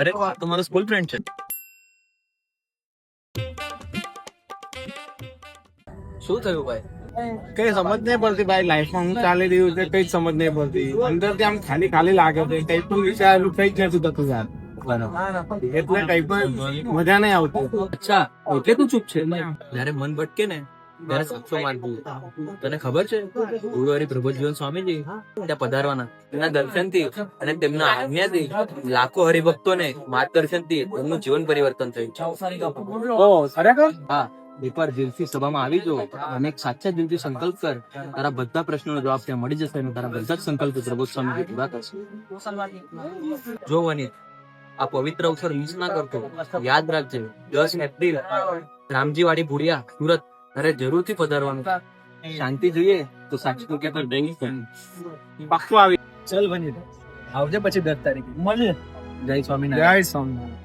અરે તમારો school friend છે. શું થયું ભાઈ? કઈ સમજ નહીં પડતી ભાઈ, લાઈફમાં હું ચાલી રહ્યું છે કઈ સમજ નહીં પડતી. અંદરથી આમ ખાલી ખાલી લાગે છે, કઈ પણ વિચારેલું કઈ જ નથી થતું યાર. એટલે કઈ પણ મજા નહીં આવતી. અચ્છા, એટલે તું ચૂપ છે. જયારે મન ભટકે ને ત્યારે સાચો માનવું. તને ખબર છે ગુરુવારી પ્રભુજીવન સ્વામીજી ત્યાં પધારવાના, તેમના દર્શનથી અને તેમના આજ્ઞાથી લાખો હરિભક્તોને માર્ગદર્શનથી તેમનું જીવન પરિવર્તન થયું. ખરેખર? હા, એકવાર દિલથી સભામાં આવી જો અને એક સાચા દિલથી સંકલ્પ કર, તારા બધા પ્રશ્નોનો જવાબ ત્યાં મળી જશે અને તારા બધા જ સંકલ્પ પ્રભુ સ્વામી પૂરા કરશે. જો વનિત, આ પવિત્ર અવસર મિસ ના કરતો. યાદ રાખજે, 10 એપ્રિલ રામજીવાડી ભુડિયા સુરત તારે જરૂરથી પધારવાનું. શાંતિ જોઈએ તો સાચું કે પાક્કું આવી. ચલ વનિત, આવજે પછી 10 તારીખે મળીએ. જય સ્વામિનારાયણ. જય સ્વામિનારાયણ.